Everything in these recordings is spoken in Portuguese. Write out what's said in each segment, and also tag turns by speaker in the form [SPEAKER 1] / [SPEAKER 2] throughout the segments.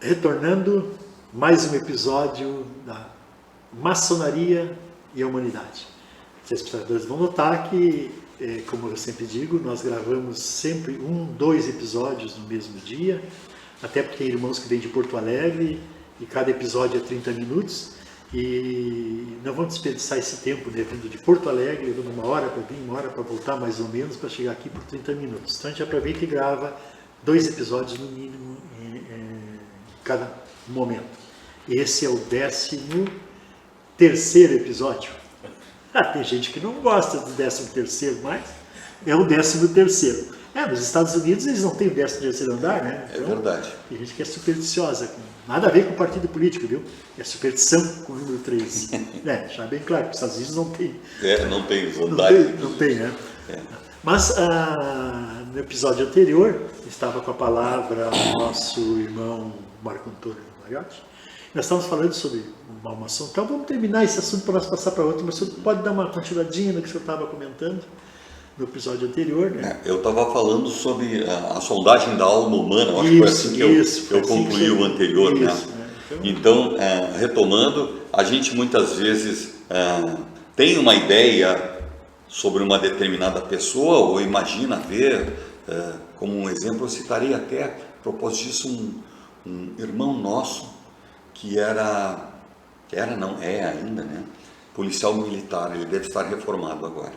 [SPEAKER 1] retornando mais um episódio da Maçonaria e a Humanidade. Os espectadores vão notar que, como eu sempre digo, nós gravamos sempre 2 episódios no mesmo dia, até porque tem irmãos que vêm de Porto Alegre e cada episódio é 30 minutos e não vamos desperdiçar esse tempo, né, vindo de Porto Alegre, levando 1 hora para vir, 1 hora para voltar mais ou menos, para chegar aqui por 30 minutos. Então a gente aproveita e grava 2 episódios no mínimo em cada momento. Esse é o 13º episódio. Tem gente que não gosta do 13º, mas é o 13º. Nos Estados Unidos eles não têm o 13º andar, né? Então,
[SPEAKER 2] é verdade.
[SPEAKER 1] Tem gente que é supersticiosa. Nada a ver com o partido político, viu? É superstição com o número 13. Já bem claro que os Estados Unidos não tem.
[SPEAKER 2] Não tem os andares.
[SPEAKER 1] Não tem, né? Mas no episódio anterior, estava com a palavra o nosso irmão Marco Antônio Mariotti. Nós estávamos falando sobre o mal maçom. Então vamos terminar esse assunto para nós passar para outro. Mas você pode dar uma continuadinha no que você estava comentando no episódio anterior, né?
[SPEAKER 2] Eu estava falando sobre a sondagem da alma humana. Eu acho que foi assim que eu concluí o anterior,
[SPEAKER 1] isso,
[SPEAKER 2] né? Então, retomando, a gente muitas vezes tem uma ideia sobre uma determinada pessoa ou imagina ver, como um exemplo, eu citarei até, a propósito disso, um irmão nosso que é ainda, né? Policial militar, ele deve estar reformado agora.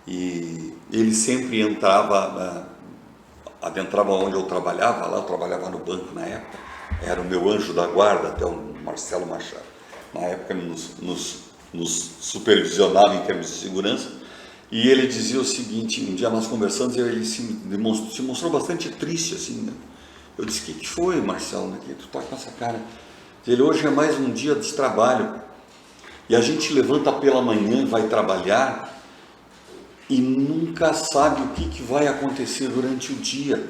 [SPEAKER 2] E ele sempre adentrava onde eu trabalhava, lá eu trabalhava no banco na época, era o meu anjo da guarda, até o Marcelo Machado, na época nos supervisionava em termos de segurança, e ele dizia o seguinte, um dia nós conversamos e ele se mostrou bastante triste, assim, né? Eu disse, o que foi, Marcelo, né? Tu tá com essa cara? Ele, hoje é mais um dia de trabalho, e a gente levanta pela manhã e vai trabalhar, e nunca sabe o que vai acontecer durante o dia,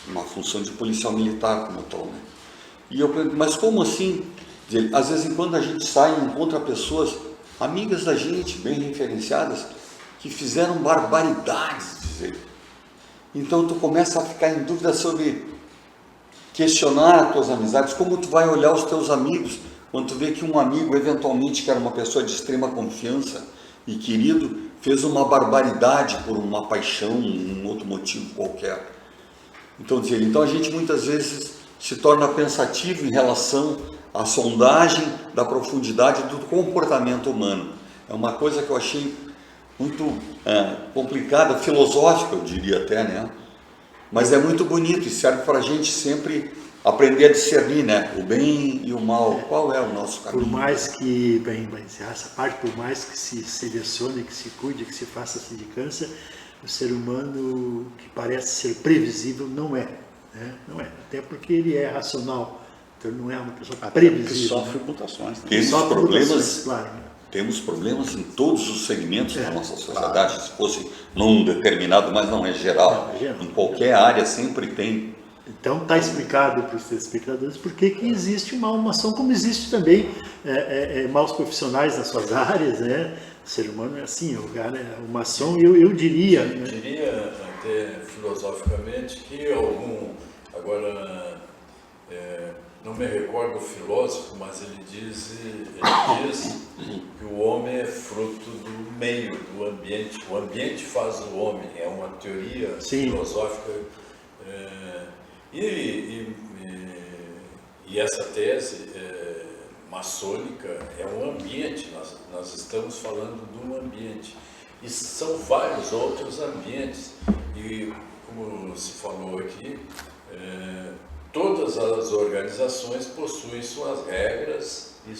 [SPEAKER 2] uma função de policial militar como eu estou, né? E eu pergunto, mas como assim? Ele, às vezes, quando a gente sai e encontra pessoas, amigas da gente, bem referenciadas, que fizeram barbaridades, diz ele. Então tu começa a ficar em dúvida sobre questionar as tuas amizades, como tu vai olhar os teus amigos, quando tu vê que um amigo, eventualmente, que era uma pessoa de extrema confiança e querido, fez uma barbaridade por uma paixão, um outro motivo qualquer. Então a gente muitas vezes se torna pensativo em relação à sondagem da profundidade do comportamento humano. É uma coisa que eu achei muito complicada, filosófica, eu diria até, né? Mas é muito bonito e serve para a gente sempre aprender a discernir, né? O bem e o mal. Qual é o nosso caminho?
[SPEAKER 1] Por mais que, essa parte, por mais que se selecione, que se cuide, que se faça a sindicância, o ser humano que parece ser previsível não é. Né? Não é. Até porque ele é racional. Então ele não é uma pessoa previsível.
[SPEAKER 3] Sofre mutações.
[SPEAKER 2] Temos problemas em todos os segmentos da nossa sociedade. Se fosse num determinado, mas não é geral. Em qualquer área sempre tem.
[SPEAKER 1] Então está explicado para os telespectadores por que existe o mal maçom, como existe também maus profissionais nas suas áreas, né? O ser humano é assim, o maçom, eu diria...
[SPEAKER 4] Eu diria até filosoficamente que agora não me recordo o filósofo, mas ele diz que o homem é fruto do meio, do ambiente. O ambiente faz o homem, é uma teoria filosófica. E essa tese maçônica é um ambiente, nós estamos falando de um ambiente. E são vários outros ambientes. E, como se falou aqui, todas as organizações possuem suas regras e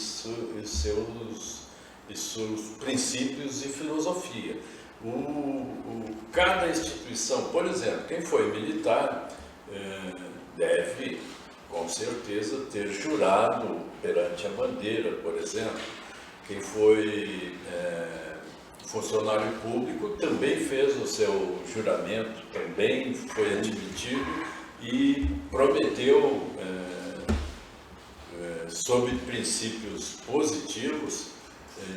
[SPEAKER 4] seus princípios e filosofia. Cada instituição, por exemplo, quem foi militar deve, com certeza, ter jurado perante a bandeira, por exemplo. Quem foi funcionário público também fez o seu juramento, também foi admitido e prometeu, sob princípios positivos,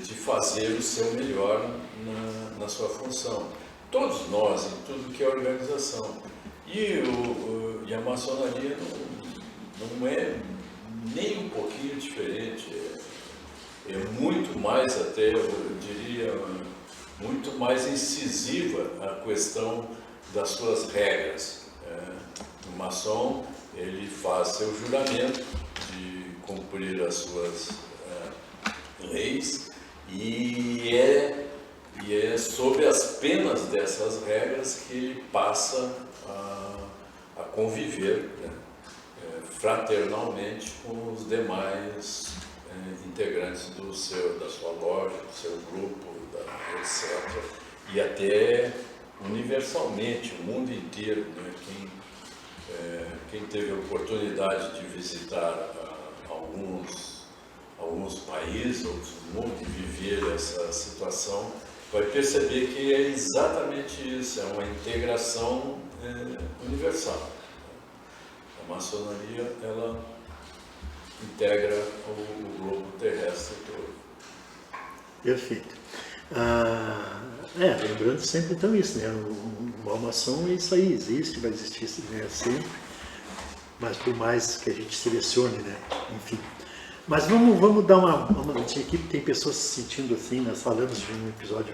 [SPEAKER 4] de fazer o seu melhor na sua função. Todos nós, em tudo que é organização. E a maçonaria não não é nem um pouquinho diferente, é muito mais até, eu diria, muito mais incisiva a questão das suas regras. O maçom, ele faz seu juramento de cumprir as suas leis e é sobre as penas dessas regras que ele passa a conviver, né, fraternalmente com os demais integrantes da sua loja, do seu grupo, etc. E até universalmente, o mundo inteiro, né? Quem teve a oportunidade de visitar alguns países, outros do mundo, e viver essa situação, vai perceber que é exatamente isso, é uma integração universal. A maçonaria, ela integra o globo terrestre todo.
[SPEAKER 1] Perfeito. Lembrando sempre então isso, né? O maçom é isso aí, existe, vai existir, né, sempre, mas por mais que a gente selecione, né? Enfim. Mas vamos dar uma notícia aqui, tem pessoas se sentindo assim, nós falamos de um episódio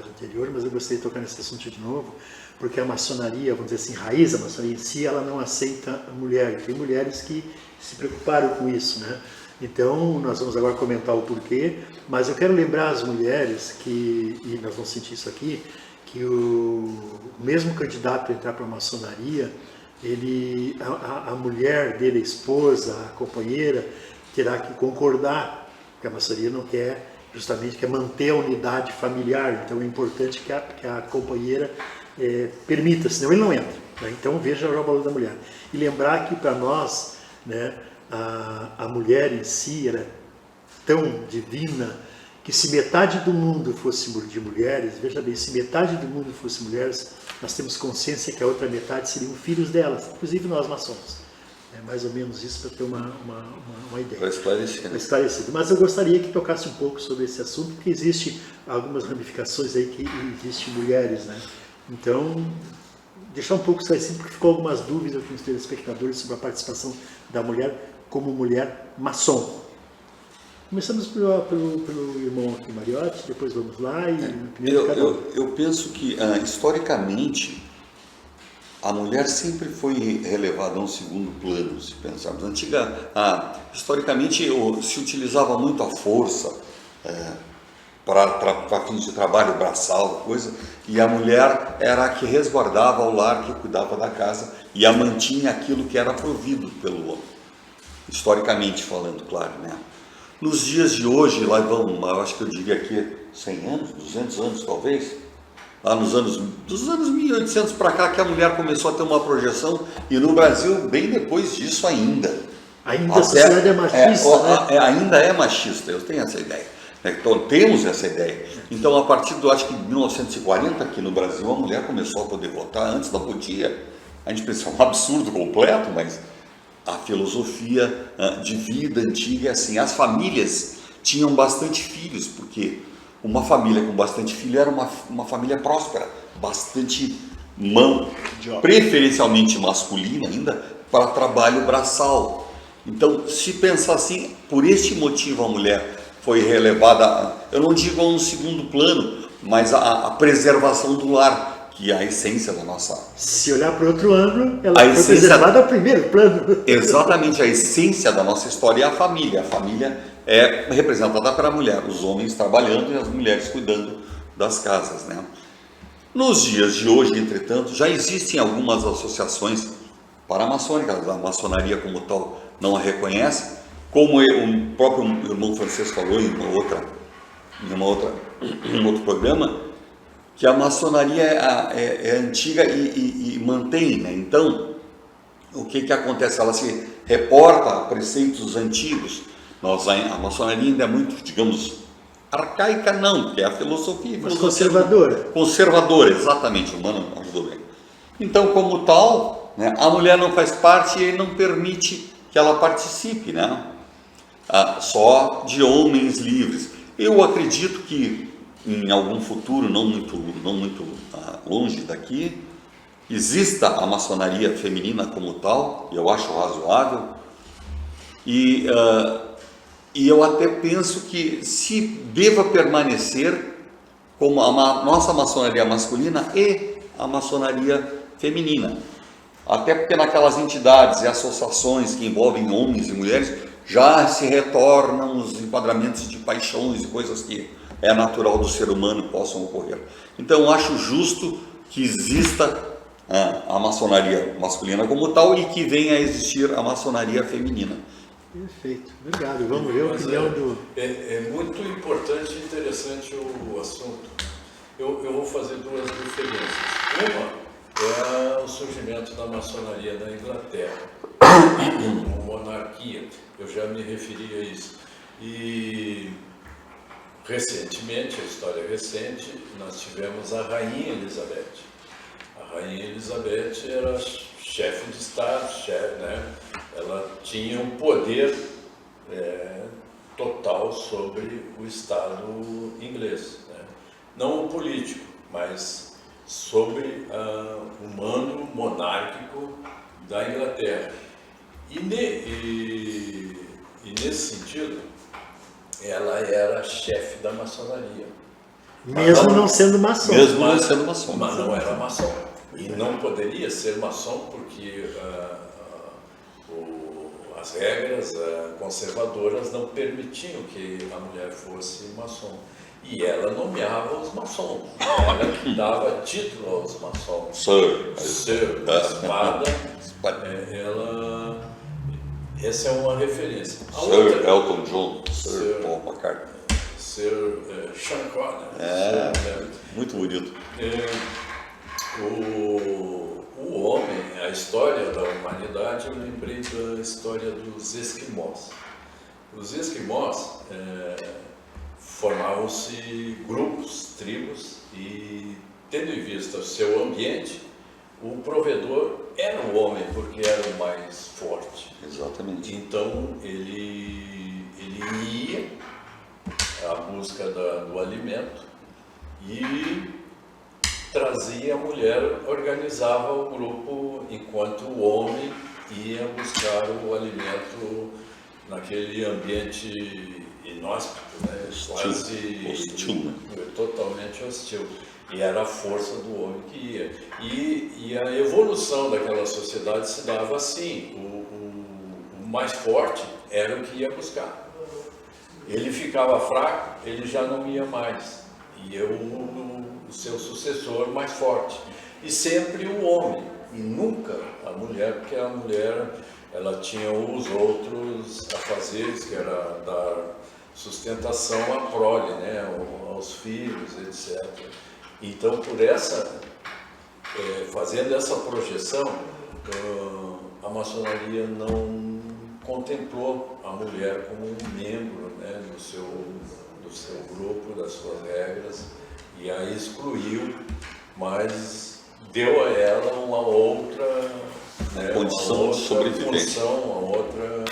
[SPEAKER 1] anterior, mas eu gostaria de tocar nesse assunto de novo, porque a maçonaria, vamos dizer assim, raiz da maçonaria em si, ela não aceita a mulher, e tem mulheres que se preocuparam com isso, né? Então, nós vamos agora comentar o porquê, mas eu quero lembrar as mulheres e nós vamos sentir isso aqui, que o mesmo candidato a entrar para a maçonaria, a mulher dele, a esposa, a companheira, terá que concordar, porque a maçonaria não quer, justamente, quer manter a unidade familiar, então é importante que a companheira permita, senão ele não entra, né? Então veja o valor da mulher. E lembrar que para nós, né, a mulher em si era tão divina que se metade do mundo fosse de mulheres, veja bem, se metade do mundo fosse mulheres, nós temos consciência que a outra metade seriam filhos delas, inclusive nós maçons. É mais ou menos isso para ter uma ideia.
[SPEAKER 2] Para esclarecer.
[SPEAKER 1] Esclarecido. Mas eu gostaria que tocasse um pouco sobre esse assunto, porque existe algumas ramificações aí que existem mulheres, né? Então, deixar um pouco esclarecido, porque ficou algumas dúvidas com os telespectadores sobre a participação da mulher como mulher maçom. Começamos pelo irmão aqui, Mariotti, depois vamos lá e...
[SPEAKER 2] Eu penso que, historicamente, a mulher sempre foi relevada a um segundo plano, se pensarmos. Historicamente, se utilizava muito a força para fins de trabalho braçal, coisa, e a mulher era a que resguardava o lar, que cuidava da casa e a mantinha aquilo que era provido pelo homem. Historicamente falando, claro, né? Nos dias de hoje, lá vão, eu acho que eu diria aqui 100 anos, 200 anos talvez, lá dos anos 1800 para cá, que a mulher começou a ter uma projeção, e no Brasil bem depois disso ainda.
[SPEAKER 1] Ainda a sociedade é machista, né?
[SPEAKER 2] Ainda é machista, eu tenho essa ideia. Então, temos essa ideia. Então, a partir do, acho que 1940, aqui no Brasil, a mulher começou a poder votar, antes não podia. A gente pensa, é um absurdo completo, mas a filosofia de vida antiga é assim. As famílias tinham bastante filhos, porque uma família com bastante filho era uma família próspera, bastante preferencialmente masculina ainda, para trabalho braçal. Então, se pensar assim, por este motivo a mulher foi relevada, eu não digo a um segundo plano, mas a preservação do lar, que é a essência da nossa...
[SPEAKER 1] Se olhar para outro ângulo, ela foi preservada ao primeiro plano.
[SPEAKER 2] Exatamente, a essência da nossa história é a família. A família é representada pela mulher, os homens trabalhando e as mulheres cuidando das casas, né? Nos dias de hoje, entretanto, já existem algumas associações paramaçônicas, a maçonaria como tal não a reconhece, como o próprio irmão Francisco falou em um outro programa, que a maçonaria é antiga e mantém, né? Então, o que acontece? Ela se reporta a preceitos antigos. A maçonaria ainda é muito, digamos, arcaica não, porque é a filosofia.
[SPEAKER 1] Mas conservadora.
[SPEAKER 2] Conservadora, exatamente, o Mano ajudou bem. Então, como tal, né, a mulher não faz parte e não permite que ela participe, né? Só de homens livres. Eu acredito que em algum futuro, não muito longe daqui, exista a maçonaria feminina como tal, e eu acho razoável, e eu até penso que se deva permanecer como a nossa maçonaria masculina e a maçonaria feminina. Até porque naquelas entidades e associações que envolvem homens e mulheres, já se retornam os enquadramentos de paixões e coisas que é natural do ser humano possam ocorrer. Então, eu acho justo que exista a maçonaria masculina como tal e que venha a existir a maçonaria feminina.
[SPEAKER 1] Perfeito, obrigado. Vamos ver a opinião do...
[SPEAKER 4] É muito importante e interessante o assunto. Eu vou fazer duas referências. Uma é o surgimento da maçonaria da Inglaterra, como monarquia. Eu já me referi a isso. E recentemente, a história recente, nós tivemos a Rainha Elizabeth. A Rainha Elizabeth era chefe de Estado, né? Ela tinha um poder total sobre o Estado inglês, né? Não o político, mas sobre o mando monárquico da Inglaterra. E nesse sentido, ela era chefe da maçonaria.
[SPEAKER 1] Mesmo não sendo maçom.
[SPEAKER 2] Mesmo não sendo maçom.
[SPEAKER 4] Mas não era maçom. E não poderia ser maçom porque as regras conservadoras não permitiam que a mulher fosse maçom. E ela nomeava os maçons. Ela que dava título aos maçons. Sir, espada. Essa é uma referência.
[SPEAKER 2] Sir Elton John, Sir Paul McCartney.
[SPEAKER 4] Sir Sean Connery.
[SPEAKER 2] Muito bonito.
[SPEAKER 4] O homem, a história da humanidade, eu lembrei da história dos esquimós. Os esquimós formavam-se grupos, tribos, e tendo em vista o seu ambiente, o provedor era o homem, porque era o mais forte.
[SPEAKER 2] Exatamente.
[SPEAKER 4] Então ele ia à busca do alimento e trazia a mulher, organizava o grupo, enquanto o homem ia buscar o alimento naquele ambiente inóspito, né? Quase
[SPEAKER 2] hostil,
[SPEAKER 4] totalmente hostil. E era a força do homem que ia. E a evolução daquela sociedade se dava assim: o mais forte era o que ia buscar. Ele ficava fraco, ele já não ia mais. Ia o seu sucessor mais forte. E sempre o homem, e nunca a mulher, porque a mulher ela tinha os outros afazeres, que era dar sustentação à prole, né, aos filhos, etc. Então, por fazendo essa projeção, a maçonaria não contemplou a mulher como um membro, né, do seu grupo, das suas regras, e a excluiu, mas deu a ela uma outra, né,
[SPEAKER 2] condição de sobrevivência,
[SPEAKER 4] uma outra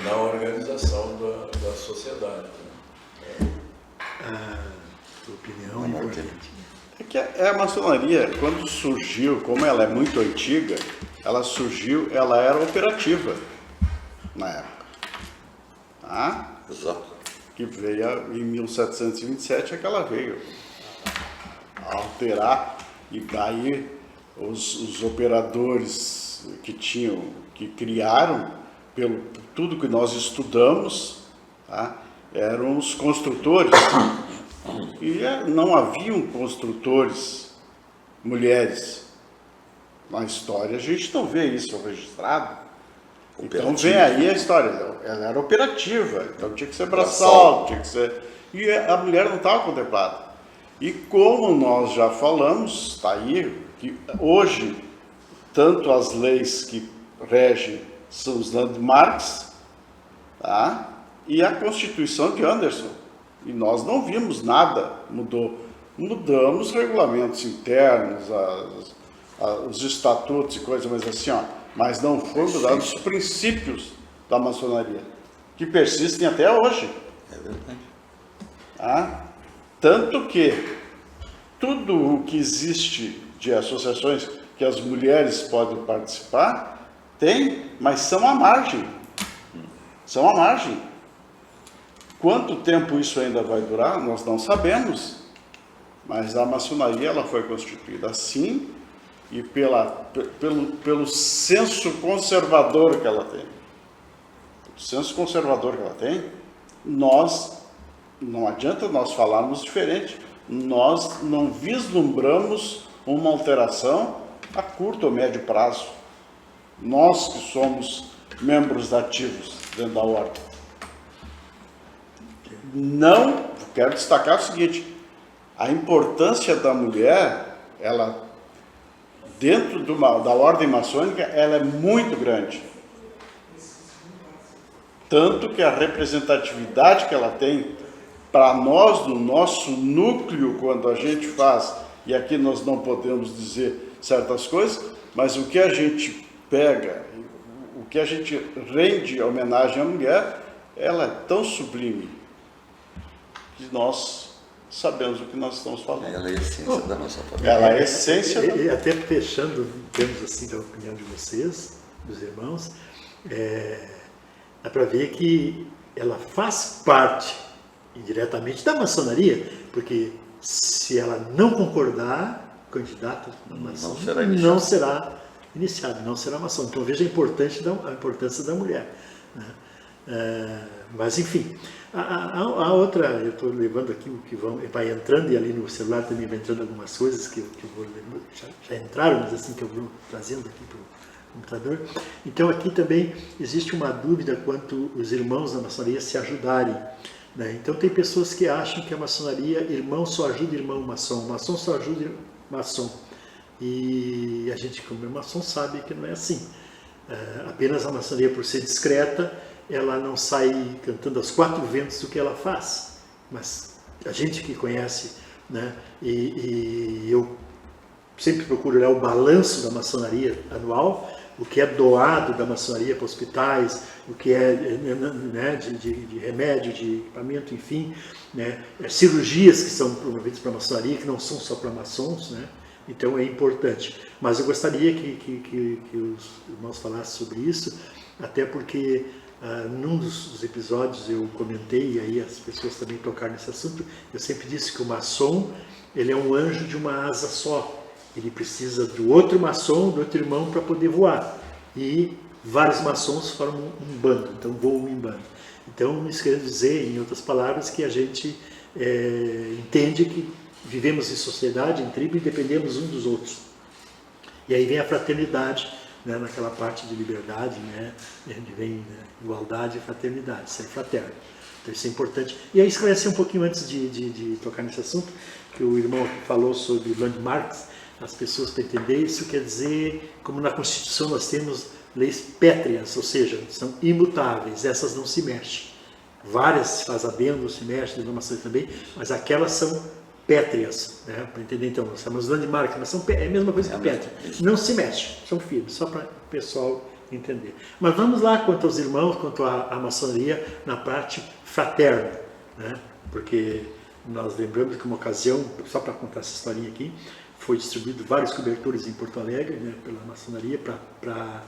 [SPEAKER 4] na organização da sociedade.
[SPEAKER 1] Tua opinião é importante.
[SPEAKER 3] É que a maçonaria, quando surgiu, como ela é muito antiga, ela era operativa na época. Tá?
[SPEAKER 2] Exato.
[SPEAKER 3] Que veio em 1727, é que ela veio alterar, e daí os operadores que criaram, pelo tudo que nós estudamos, tá? Eram os construtores. E não haviam construtores mulheres. Na história a gente não vê isso registrado. Então vem aí a história, ela era operativa, então tinha que ser braçal, tinha que ser... E a mulher não estava contemplada. E como nós já falamos, está aí, que hoje, tanto as leis que regem são os landmarks, tá? E a Constituição de Anderson. E nós não vimos nada, mudou. Mudamos regulamentos internos, os estatutos e coisas, mas assim, mas não foram mudados os princípios da maçonaria, que persistem até hoje.
[SPEAKER 2] É verdade.
[SPEAKER 3] Tá? Tanto que tudo o que existe de associações que as mulheres podem participar, tem, mas são à margem. São à margem. Quanto tempo isso ainda vai durar, nós não sabemos. Mas a maçonaria ela foi constituída assim e pelo senso conservador que ela tem. O senso conservador que ela tem, não adianta nós falarmos diferente. Nós não vislumbramos uma alteração a curto ou médio prazo. Nós que somos membros ativos dentro da ordem. Não, quero destacar o seguinte, a importância da mulher, ela, dentro da ordem maçônica, ela é muito grande. Tanto que a representatividade que ela tem, para nós, no nosso núcleo, quando a gente faz, e aqui nós não podemos dizer certas coisas, mas o que a gente pega, o que a gente rende homenagem à mulher, ela é tão sublime que nós sabemos o que nós estamos falando.
[SPEAKER 2] Ela é a essência da nossa família.
[SPEAKER 3] Ela é a essência da...
[SPEAKER 1] E até fechando, em termos assim da opinião de vocês, dos irmãos, dá para ver que ela faz parte indiretamente da maçonaria, porque se ela não concordar, o candidato maçom não será iniciado, não será maçom. Então veja a importância da mulher, né? Mas enfim, a outra, eu estou levando aqui o que vai entrando, e ali no celular também vai entrando algumas coisas que eu vou já entraram, mas assim que eu vou trazendo aqui para o computador. Então aqui também existe uma dúvida quanto os irmãos da maçonaria se ajudarem, né? Então tem pessoas que acham que a maçonaria, irmão só ajuda irmão maçom só ajuda maçom. E a gente, como é maçom, sabe que não é assim. Apenas a maçonaria, por ser discreta, ela não sai cantando aos quatro ventos do que ela faz. Mas a gente que conhece, né? E eu sempre procuro olhar o balanço da maçonaria anual, o que é doado da maçonaria para hospitais, o que é, né, de remédio, de equipamento, enfim, né, cirurgias que são promovidas para a maçonaria, que não são só para maçons, né, então é importante. Mas eu gostaria que os irmãos falassem sobre isso, até porque num dos episódios eu comentei, e aí as pessoas também tocaram nesse assunto, eu sempre disse que o maçom, ele é um anjo de uma asa só. Ele precisa do outro maçom, do outro irmão, para poder voar. E vários maçons formam um bando, então voam em bando. Então, isso quer dizer, em outras palavras, que a gente entende que vivemos em sociedade, em tribo, e dependemos uns dos outros. E aí vem a fraternidade, né, naquela parte de liberdade, né, vem, né, igualdade e fraternidade, ser fraterno. Então, isso é importante. E aí, esclarecer um pouquinho antes de tocar nesse assunto, que o irmão falou sobre landmarks, as pessoas para entender, isso quer dizer, como na Constituição nós temos leis pétreas, ou seja, são imutáveis, essas não se mexem. Várias se faz adendo, se mexem, denominações também, mas aquelas são pétreas, né? Para entender então, nós chamamos landmark, mas é a mesma coisa que pétrea, não se mexe, são firmes, só para o pessoal entender. Mas vamos lá quanto aos irmãos, quanto à maçonaria, na parte fraterna, né? Porque nós lembramos que uma ocasião, só para contar essa historinha aqui, foi distribuído vários cobertores em Porto Alegre, né, pela maçonaria, para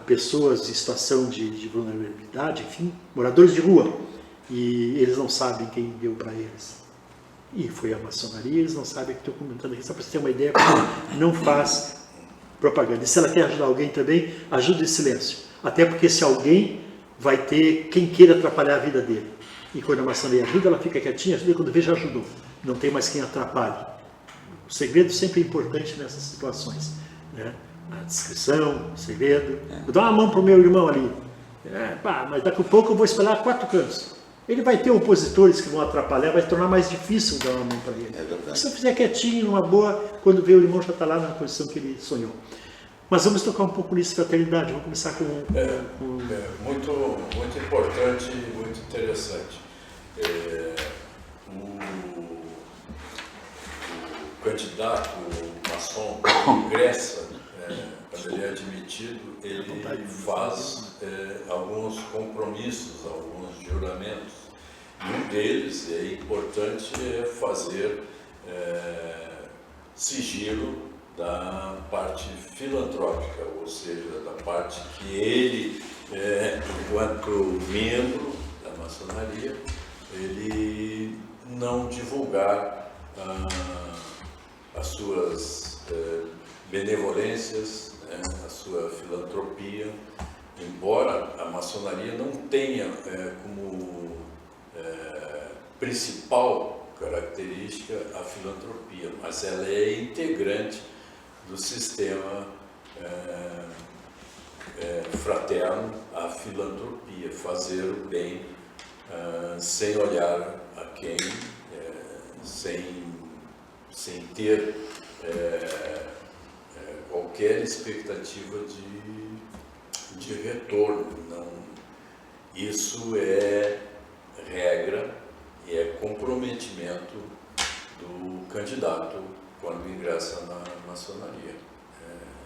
[SPEAKER 1] pessoas em situação de vulnerabilidade, enfim, moradores de rua. E eles não sabem quem deu para eles. E foi a maçonaria, eles não sabem o que estou comentando aqui, só para você ter uma ideia, porque não faz propaganda. E se ela quer ajudar alguém também, ajude em silêncio. Até porque se alguém vai ter quem queira atrapalhar a vida dele. E quando a maçonaria ajuda, ela fica quietinha, ajuda quando vê, já ajudou. Não tem mais quem atrapalhe. O segredo sempre é importante nessas situações, né? A descrição, o segredo. Vou dar uma mão para o meu irmão ali. Mas daqui a pouco eu vou espalhar 4 cantos. Ele vai ter opositores que vão atrapalhar, vai se tornar mais difícil dar uma mão para ele. Se eu fizer quietinho, numa boa, quando vê o irmão já está lá na posição que ele sonhou. Mas vamos tocar um pouco nisso, fraternidade. Vamos começar com...
[SPEAKER 4] Muito importante e muito interessante. O candidato, o maçom, quando ingressa, quando ele é admitido, ele faz alguns compromissos, alguns juramentos. E um deles, é importante, é fazer sigilo da parte filantrópica, ou seja, da parte que ele, enquanto membro da maçonaria, ele não divulgar as suas benevolências, né, a sua filantropia, embora a maçonaria não tenha como principal característica a filantropia, mas ela é integrante do sistema fraterno, a filantropia, fazer o bem sem olhar a quem, sem ter qualquer expectativa de retorno. Não, isso é regra e é comprometimento do candidato quando ingressa na maçonaria.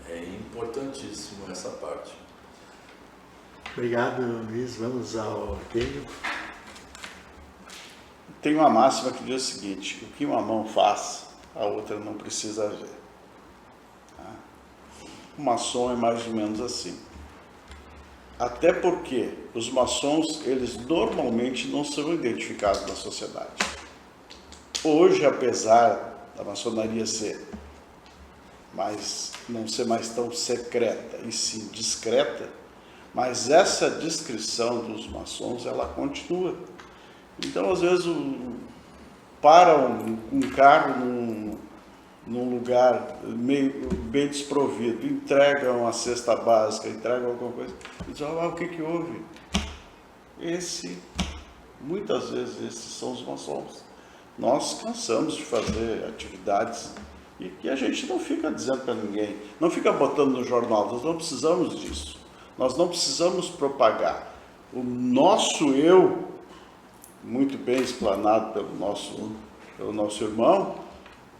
[SPEAKER 4] É importantíssimo essa parte.
[SPEAKER 1] Obrigado, Luiz. Vamos ao Arquênio.
[SPEAKER 3] Tem uma máxima que diz o seguinte: o que uma mão faz, a outra não precisa ver. O maçom é mais ou menos assim. Até porque os maçons, eles normalmente não são identificados na sociedade. Hoje, apesar da maçonaria não ser mais tão secreta, e sim discreta, mas essa descrição dos maçons, ela continua. Então, às vezes, para um carro num lugar meio bem desprovido, entrega uma cesta básica, entrega alguma coisa, e diz: o que houve? Muitas vezes, esses são os maçons. Nós cansamos de fazer atividades e que a gente não fica dizendo para ninguém, não fica botando no jornal. Nós não precisamos disso. Nós não precisamos propagar. O nosso eu, muito bem explanado pelo nosso irmão,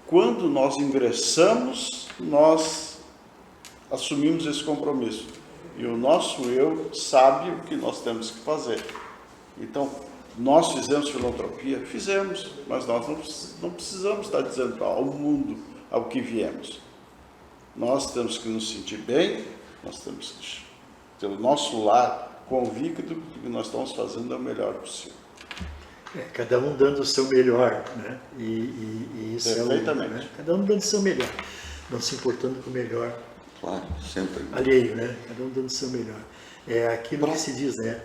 [SPEAKER 3] quando nós ingressamos, nós assumimos esse compromisso. E o nosso eu sabe o que nós temos que fazer. Então, nós fizemos filantropia? Fizemos, mas nós não precisamos estar dizendo ao mundo ao que viemos. Nós temos que nos sentir bem, nós temos que ter o nosso lar convicto de que nós estamos fazendo o melhor possível.
[SPEAKER 1] Cada um dando o seu melhor, né? E isso
[SPEAKER 3] perfeitamente.
[SPEAKER 1] Né? Cada um dando o seu melhor, não se importando com o melhor.
[SPEAKER 2] Claro, sempre.
[SPEAKER 1] Alheio, né? Cada um dando o seu melhor. É aquilo que se diz, né?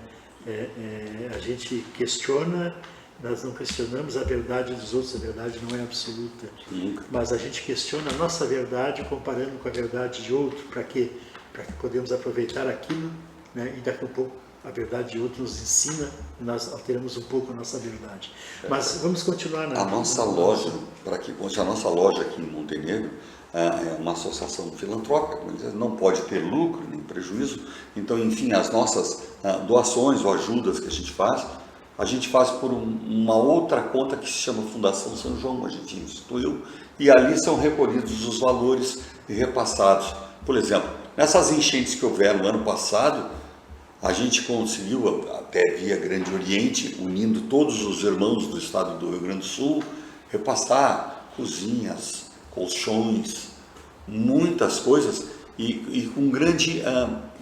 [SPEAKER 1] A gente questiona, nós não questionamos a verdade dos outros, a verdade não é absoluta.
[SPEAKER 2] Nunca.
[SPEAKER 1] Mas a gente questiona a nossa verdade comparando com a verdade de outro. Para quê? Para que podemos aproveitar aquilo, né? E daqui a pouco a verdade de outro nos ensina, nós alteramos um pouco a nossa verdade. Mas vamos continuar
[SPEAKER 2] A nossa loja, para que conste, a nossa loja aqui em Montenegro é uma associação filantrópica, não pode ter lucro nem prejuízo. Então, enfim, as nossas doações ou ajudas que a gente faz por uma outra conta que se chama Fundação São João, a gente instituiu, e ali são recolhidos os valores e repassados. Por exemplo, nessas enchentes que houveram no ano passado, a gente conseguiu, até via Grande Oriente, unindo todos os irmãos do estado do Rio Grande do Sul, repassar cozinhas, colchões, muitas coisas, e com grande,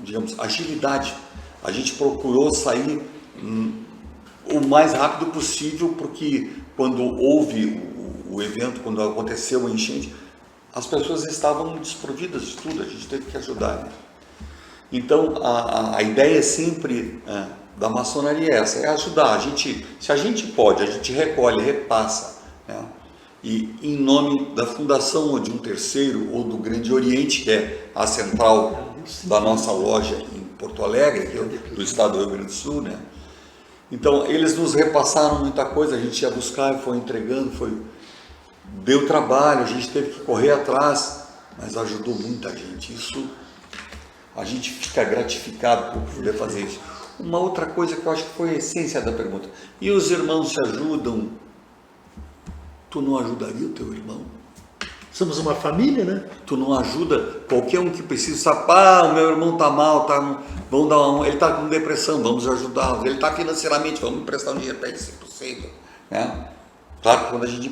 [SPEAKER 2] digamos, agilidade. A gente procurou sair o mais rápido possível, porque quando houve o evento, quando aconteceu a enchente, as pessoas estavam desprovidas de tudo, a gente teve que ajudar, né? Então, a ideia sempre da maçonaria é essa, é ajudar. Se a gente pode, a gente recolhe, repassa, né? E em nome da fundação ou de um terceiro, ou do Grande Oriente, que é a central da nossa loja em Porto Alegre, que é do estado do Rio Grande do Sul, né? Então, eles nos repassaram muita coisa, a gente ia buscar, foi entregando, deu trabalho, a gente teve que correr atrás, mas ajudou muita gente. Isso, a gente fica gratificado por poder fazer isso. Uma outra coisa que eu acho que foi a essência da pergunta: e os irmãos se ajudam? Tu não ajudaria o teu irmão?
[SPEAKER 1] Somos uma família, né?
[SPEAKER 2] Tu não ajuda qualquer um que precisa, o meu irmão está mal, vamos dar ele está com depressão, vamos ajudá-lo. Ele está financeiramente, vamos emprestar um dinheiro para ele, se possível, né? Claro que quando a gente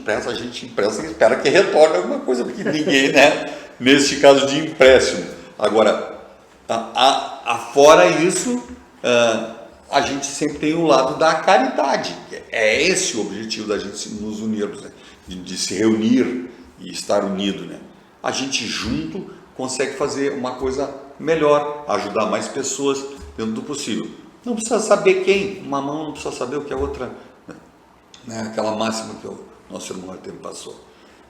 [SPEAKER 2] empresta e espera que retorne alguma coisa, porque ninguém, né? neste caso de empréstimo. Agora, fora isso, a gente sempre tem o lado da caridade. É esse o objetivo da gente nos unirmos, né? de se reunir e estar unido, né? A gente junto consegue fazer uma coisa melhor, ajudar mais pessoas dentro do possível. Não precisa saber quem, uma mão não precisa saber o que a outra, né? Aquela máxima que o nosso irmão Artemio passou.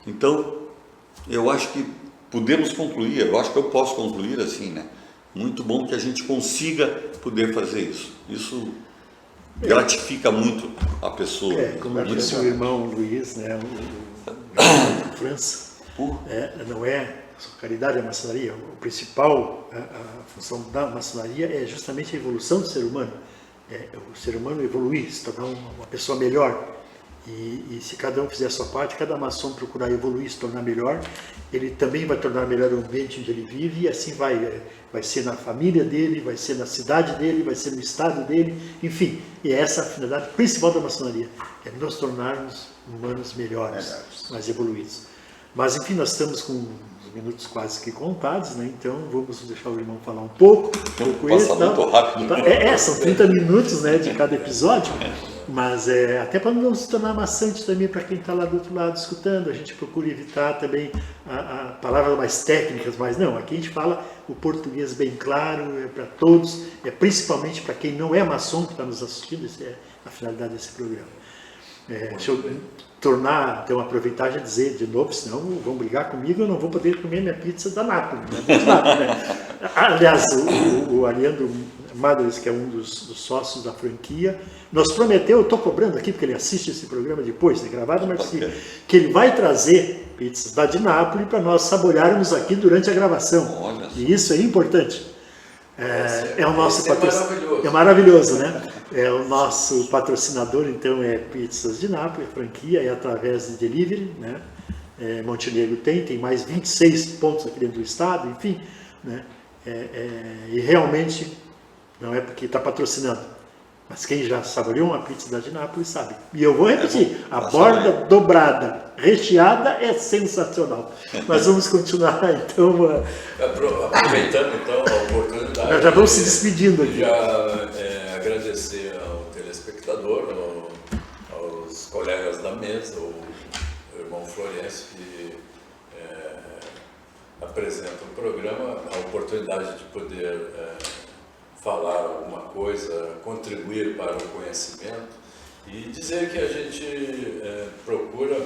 [SPEAKER 2] Então, eu acho que podemos concluir, eu acho que eu posso concluir assim, né? Muito bom que a gente consiga poder fazer isso. Isso gratifica muito a pessoa.
[SPEAKER 1] Como disse o irmão Luiz, né? O França, não é só caridade a maçonaria. O principal, a função da maçonaria é justamente a evolução do ser humano. O ser humano evoluir, se tornar uma pessoa melhor. E se cada um fizer a sua parte, cada maçom procurar evoluir, se tornar melhor, ele também vai tornar melhor o ambiente onde ele vive, e assim vai ser na família dele, vai ser na cidade dele, vai ser no estado dele, enfim. E é essa a finalidade principal da maçonaria, é nos tornarmos humanos melhores, mais evoluídos. Mas enfim, nós estamos com os minutos quase que contados, né? Então vamos deixar o irmão falar um pouco.
[SPEAKER 2] Passa muito rápido.
[SPEAKER 1] São 30 minutos, né, de cada episódio. Mas até para não se tornar maçante também para quem está lá do outro lado escutando, a gente procura evitar também a palavras mais técnicas, mas não, aqui a gente fala o português bem claro, é para todos, principalmente para quem não é maçom que está nos assistindo, essa é a finalidade desse programa. Deixa eu então aproveitar e dizer de novo, senão vão brigar comigo, eu não vou poder comer minha pizza da Nápoles, né? Aliás, o Ariandro Madres, que é um dos sócios da franquia, nos prometeu, eu estou cobrando aqui, porque ele assiste esse programa depois, gravado, mas que ele vai trazer pizzas da de Nápoles para nós saborearmos aqui durante a gravação. E isso é importante. É o nosso patrocinador. É maravilhoso, né? É o nosso patrocinador, então, é Pizzas de Nápoles, franquia, é através de delivery, né? Montenegro tem mais 26 pontos aqui dentro do estado, enfim, né? E realmente não é porque está patrocinando, mas quem já saboreou uma pizza da de Nápoles sabe. E eu vou repetir, a borda dobrada, recheada é sensacional. Mas vamos continuar então.
[SPEAKER 4] Aproveitando então a oportunidade.
[SPEAKER 1] Nós já vamos se despedindo aqui.
[SPEAKER 4] Agradecer ao telespectador, aos colegas da mesa, o irmão Florencio, que apresenta o programa, a oportunidade de poder falar alguma coisa, contribuir para o conhecimento e dizer que a gente procura,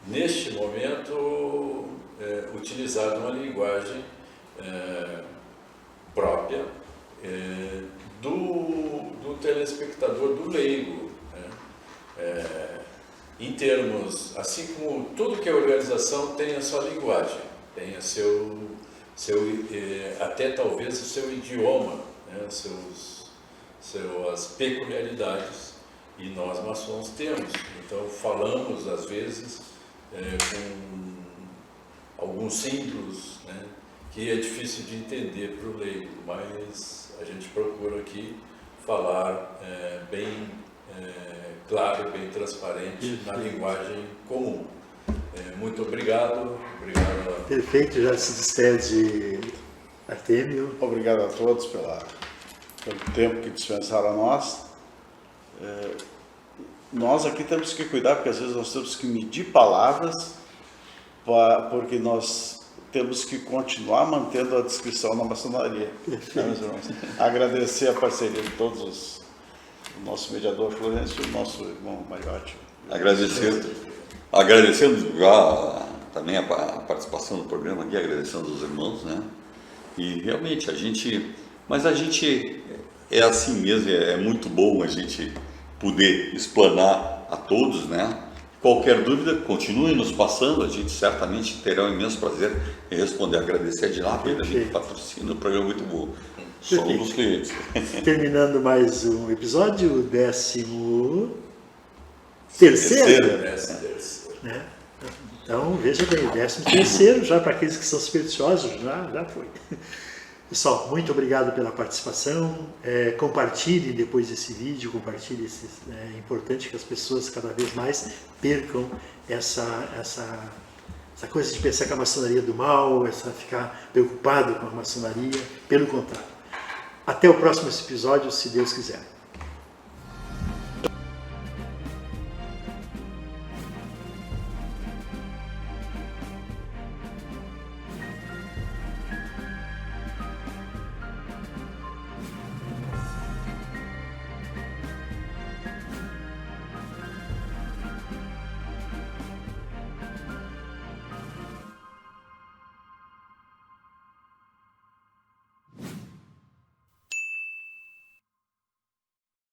[SPEAKER 4] neste momento, utilizar uma linguagem própria do telespectador, do leigo, né? Em termos, assim como tudo que é organização tem a sua linguagem, tem a até talvez o seu idioma, né? Suas peculiaridades, e nós maçons temos. Então falamos às vezes com alguns símbolos, né? Que é difícil de entender para o leigo, mas a gente procura aqui falar bem claro, bem transparente, na linguagem comum. Muito obrigado.
[SPEAKER 1] Perfeito, já se despede Artemio.
[SPEAKER 3] Obrigado a todos pelo tempo que dispensaram a nós. Nós aqui temos que cuidar, porque às vezes nós temos que medir palavras, porque nós temos que continuar mantendo a descrição na maçonaria. Agradecer a parceria de todos, o nosso mediador Florencio e o nosso irmão Mariotti.
[SPEAKER 2] Agradecendo já também a participação no programa aqui, agradecendo aos irmãos, né? E realmente a gente é assim mesmo, é muito bom a gente poder explanar a todos, né? Qualquer dúvida, continue nos passando, a gente certamente terá um imenso prazer em responder. Agradecer a de lá, porque a gente patrocina, o programa muito bom. Somos os clientes.
[SPEAKER 1] Terminando mais um episódio, 13º. Né? Então, veja bem, 13º, já para aqueles que são supersticiosos, já foi. Pessoal, muito obrigado pela participação. Compartilhe depois esse vídeo, compartilhe é importante que as pessoas cada vez mais percam essa essa coisa de pensar que a maçonaria é do mal, essa ficar preocupado com a maçonaria, pelo contrário. Até o próximo episódio, se Deus quiser.